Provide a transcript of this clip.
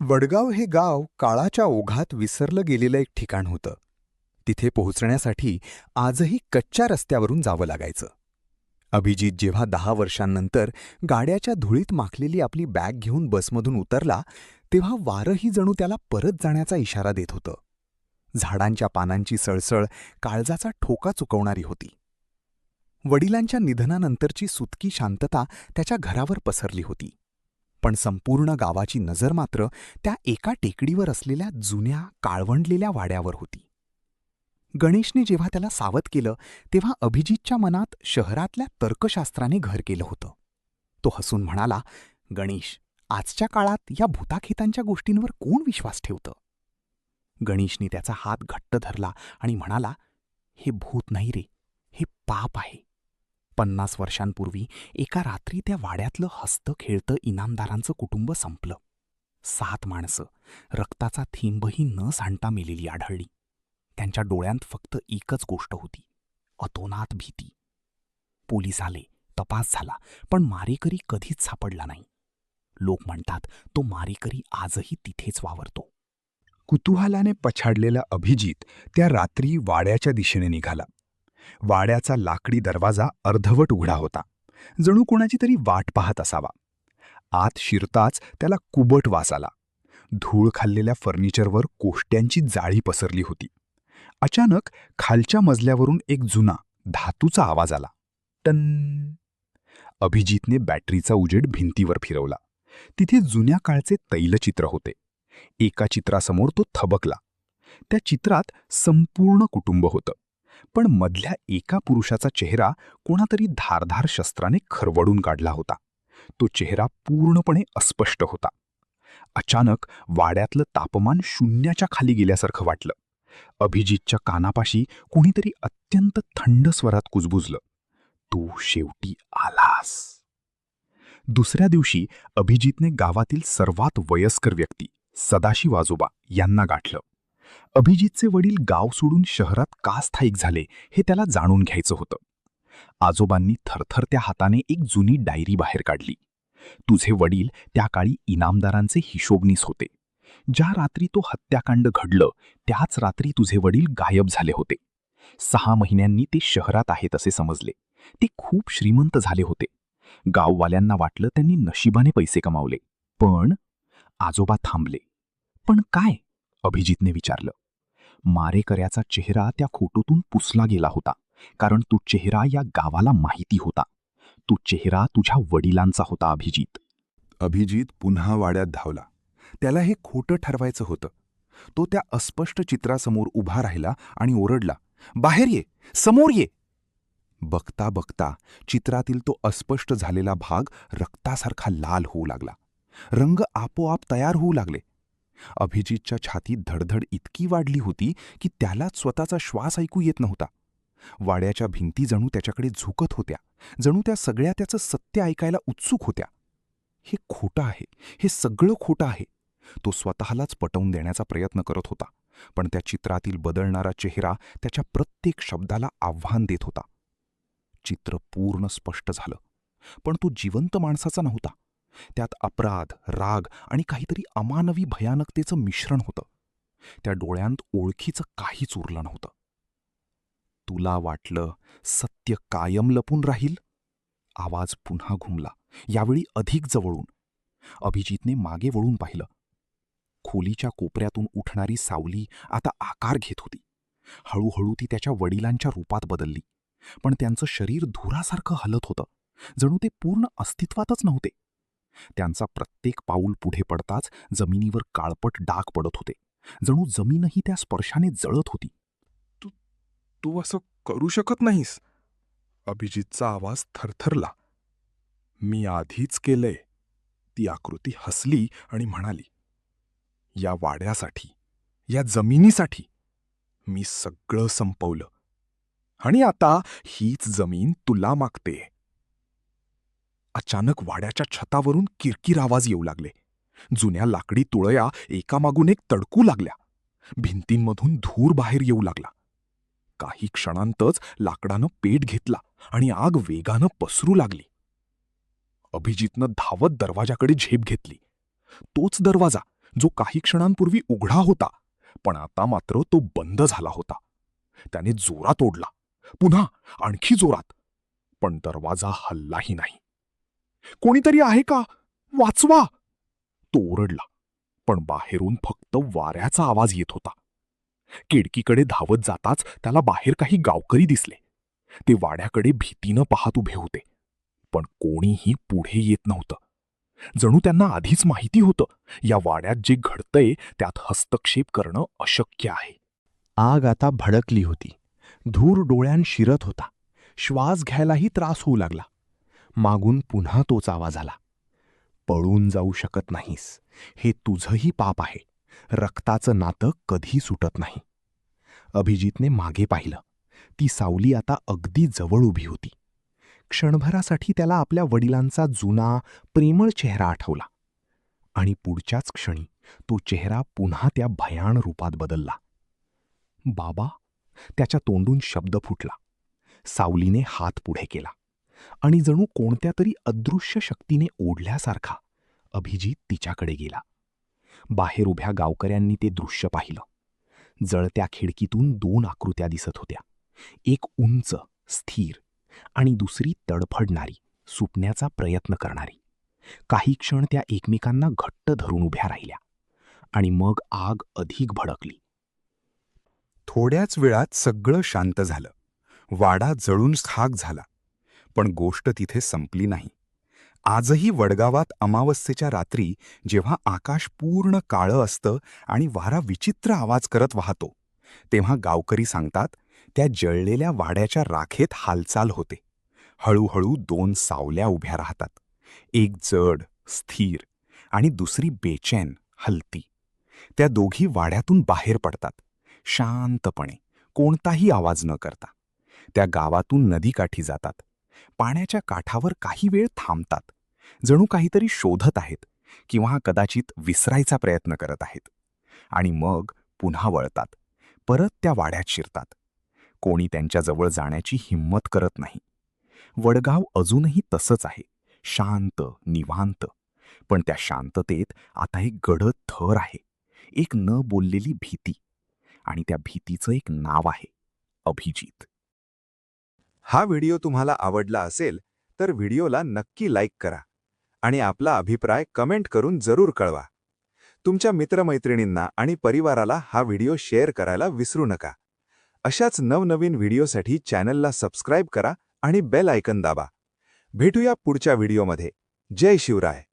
वडगाव हे गाव काळाच्या ओघात विसरलं गेलेलं एक ठिकाण होतं. तिथे पोहोचण्यासाठी आजही कच्च्या रस्त्यावरून जावं लागायचं. अभिजित जेव्हा 10 वर्षांनंतर गाड्याच्या धुळीत माखलेली आपली बॅग घेऊन बसमधून उतरला, तेव्हा वारंही जणू त्याला परत जाण्याचा इशारा देत होतं. झाडांच्या पानांची सळसळ काळजाचा ठोका चुकवणारी होती. वडिलांच्या निधनानंतरची सुतकी शांतता त्याच्या घरावर पसरली होती. पण संपूर्ण गावाची नजर मात्र त्या एका टेकडीवर असलेल्या जुन्या काळवंडलेल्या वाड्यावर होती. गणेशने जेव्हा त्याला सावध केलं, तेव्हा अभिजितच्या मनात शहरातल्या तर्कशास्त्राने घर केलं होतं. तो हसून म्हणाला, "गणेश, आजच्या काळात या भूताखेतांच्या गोष्टींवर कोण विश्वास ठेवतं?" गणेशने त्याचा हात घट्ट धरला आणि म्हणाला, "हे भूत नाही रे, हे पाप आहे." 50 वर्षांपूर्वी एका रात्री त्या वाड्यातलं हसतं खेळतं इनामदारांचं कुटुंब संपलं. 7 माणसं रक्ताचा थेंबही न सांडता मेलेली आढळली. त्यांच्या डोळ्यांत फक्त एकच गोष्ट होती, अतोनात भीती. पोलीस आले, तपास झाला, पण मारेकरी कधीच सापडला नाही. लोक म्हणतात तो मारेकरी आजही तिथेच वावरतो. कुतूहलाने पछाडलेला अभिजित त्या रात्री वाड्याच्या दिशेने निघाला. वाड्याचा लाकडी दरवाजा अर्धवट उघडा होता, जणू कोणाची तरी वाट पाहत असावा. आत शिरताच त्याला कुबट वास आला. धूळ खाल्लेल्या फर्निचरवर कोष्ट्यांची जाळी पसरली होती. अचानक खालच्या मजल्यावरून एक जुना धातूचा आवाज आला, टन. अभिजितने बॅटरीचा उजेड भिंतीवर फिरवला. तिथे जुन्या काळचे तैलचित्र होते. एका चित्रासमोर तो थबकला. त्या चित्रात संपूर्ण कुटुंब होतं, पण मधल्या एका पुरुषाचा चेहरा कोणातरी धारधार शस्त्राने खरवडून काढला होता. तो चेहरा पूर्णपणे अस्पष्ट होता. अचानक वाड्यातलं तापमान शून्याच्या खाली गेल्यासारखं वाटलं. अभिजितच्या कानापाशी कोणीतरी अत्यंत थंड स्वरात कुजबुजलं, "तू शेवटी आलास." दुसऱ्या दिवशी अभिजितने गावातील सर्वात वयस्कर व्यक्ती सदाशिव आजोबा यांना गाठलं. अभिजितचे वडील गाव सोडून शहरात का स्थायिक झाले हे त्याला जाणून घ्यायचं होतं. आजोबांनी थरथरत्या हाताने एक जुनी डायरी बाहेर काढली. "तुझे वडील त्या काळी इनामदारांचे हिशोबनीस होते. ज्या रात्री तो हत्याकांड घडलं त्याच रात्री तुझे वडील गायब झाले होते. 6 महिन्यांनी ते शहरात आहेत असे समजले. ते खूप श्रीमंत झाले होते. गाववाल्यांना वाटलं त्यांनी नशिबाने पैसे कमावले. पण..." आजोबा थांबले. "पण काय?" अभिजितने विचारलं. मारेकऱ्याचा चेहरा त्या फोटोतून पुसला गेला होता, कारण तो चेहरा या गावाला माहिती होता. तो चेहरा तुझ्या वडिलांचा होता, अभिजित. अभिजित पुन्हा वाड्यात धावला. त्याला हे खोटं ठरवायचं होतं. तो त्या अस्पष्ट चित्रासमोर उभा राहिला आणि ओरडला, "बाहेर ये, समोर ये." बघता बघता चित्रातील तो अस्पष्ट झालेला भाग रक्तासारखा लाल होऊ लागला. रंग आपोआप तयार होऊ लागले. अभिजितच्या छातीत धडधड इतकी वाढली होती की त्यालाच स्वतःचा श्वास ऐकू येत नव्हता. वाड्याच्या भिंती जणू त्याच्याकडे झुकत होत्या, जणू त्या सगळ्या त्याचं सत्य ऐकायला उत्सुक होत्या. हे खोटं आहे, हे सगळं खोटं आहे. तो स्वतःलाच पटवून देण्याचा प्रयत्न करत होता, पण त्या चित्रातील बदलणारा चेहरा त्याच्या प्रत्येक शब्दाला आव्हान देत होता. चित्र पूर्ण स्पष्ट झालं, पण तो जिवंत माणसाचा नव्हता. त्यात अपराध, राग आणि काहीतरी अमानवी भयानकतेचं मिश्रण होतं. त्या डोळ्यांत ओळखीचं काहीच उरलं नव्हतं. "तुला वाटलं सत्य कायम लपून राहील?" आवाज पुन्हा घुमला, यावेळी अधिक जवळून. अभिजितने मागे वळून पाहिलं. खोलीच्या कोपऱ्यातून उठणारी सावली आता आकार घेत होती. हळूहळू ती त्याच्या वडिलांच्या रूपात बदलली, पण त्यांचं शरीर धुरासारखं हलत होतं, जणू ते पूर्ण अस्तित्वातच नव्हते. त्यांचा प्रत्येक पाऊल पुढे पडताच जमिनीवर काळपट डाग पडत होते, जणू जमीनही त्या स्पर्शाने जळत होती. "तू असं करू शकत नाहीस." अभिजितचा आवाज थरथरला. "मी आधीच केलंय." ती आकृती हसली आणि म्हणाली, "या वाड्यासाठी, या जमिनीसाठी मी सगळं संपवलं, आणि आता हीच जमीन तुला मागते." अचानक वाड्याच्या छतावरून किरकिर आवाज येऊ लागले. जुन्या लाकडी तुळया एकामागून एक तडकू लागल्या. भिंतींमधून धूर बाहेर येऊ लागला. काही क्षणांतच लाकडानं पेट घेतला आणि आग वेगानं पसरू लागली. अभिजितनं धावत दरवाजाकडे झेप घेतली. तोच दरवाजा, जो काही क्षणांपूर्वी उघडा होता, पण आता मात्र तो बंद झाला होता. त्याने जोरात ओढला, पुन्हा आणखी जोरात, पण दरवाजा हललाही नाही. कोणीतरी आहे का? वाचवा! तो ओरडला, पण बाहेरून फक्त वाऱ्याचा आवाज येत होता. खिडकीकडे धावत जाताच त्याला बाहेर काही गावकरी दिसले. ते वाड्याकडे भीतीनं पाहत उभे होते, पण कोणीही पुढे येत नव्हतं. जणू त्यांना आधीच माहिती होतं, या वाड्यात जे घडतंय त्यात हस्तक्षेप करणं अशक्य आहे. आग आता भडकली होती. धूर डोळ्यात शिरत होता. श्वास घ्यायलाही त्रास होऊ लागला. मागून पुन्हा तोच आवाज आला. पळून जाऊ शकत नाहीस. हे तुझंही पाप आहे. रक्ताचं नातं कधी सुटत नाही. अभिजितने मागे पाहिलं. ती सावली आता अगदी जवळ उभी होती. क्षणभरासाठी त्याला आपल्या वडिलांचा जुना, प्रेमळ चेहरा आठवला. आणि पुढच्याच क्षणी तो चेहरा पुन्हा त्या भयाण रूपात बदलला. बाबा, त्याच्या तोंडून शब्द फुटला. सावलीने हात पुढे केला आणि जणू कोणत्या तरी अदृश्य शक्तीने ओढल्यासारखा अभिजित तिच्याकडे गेला. बाहेर उभ्या गावकऱ्यांनी ते दृश्य पाहिलं. जळत्या खिडकीतून 2 आकृत्या दिसत होत्या. एक उंच, स्थिर आणि दुसरी तडफडणारी, सुटण्याचा प्रयत्न करणारी. काही क्षण त्या एकमेकांना घट्ट धरून उभ्या राहिल्या आणि मग आग अधिक भडकली. थोड्याच वेळात सगळं शांत झालं. वाडा जळून खाक झाला. पण गोष्ट तिथे संपली नाही. आजही वडगावात अमावस्येच्या रात्री जेव्हा आकाश पूर्ण काळं असतं आणि वारा विचित्र आवाज करत वाहतो, तेव्हा गावकरी सांगतात, त्या जळलेल्या वाड्याच्या राखेत हालचाल होते. हळूहळू 2 सावल्या उभ्या राहतात. एक जड, स्थिर आणि दुसरी बेचैन, हलती. त्या दोघी वाड्यातून बाहेर पडतात, शांतपणे, कोणताही आवाज न करता. त्या गावातून नदीकाठी जातात. पाण्याच्या काठावर काही वेळ थांबतात, जणू काहीतरी शोधत आहेत किंवा कदाचित विसरायचा प्रयत्न करत आहेत. आणि मग पुन्हा वळतात, परत त्या वाड्यात शिरतात. कोणी त्यांच्याजवळ जाण्याची हिंमत करत नाही. वडगाव अजूनही तसंच आहे, शांत, निवांत. पण त्या शांततेत आता एक गडद थर आहे, एक न बोललेली भीती. आणि त्या भीतीचं एक नाव आहे, अभिजित. हा व्हिडिओ तुम्हाला आवडला असेल तर व्हिडिओला नक्की लाईक करा आणि आपला अभिप्राय कमेंट करून जरूर कळवा. तुमच्या मित्रमैत्रिणींना आणि परिवाराला हा व्हिडिओ शेअर करायला विसरू नका. अशाच नवनवीन व्हिडिओसाठी चॅनलला सबस्क्राईब करा आणि बेल आयकन दाबा. भेटूया पुढच्या व्हिडिओमध्ये. जय शिवराय.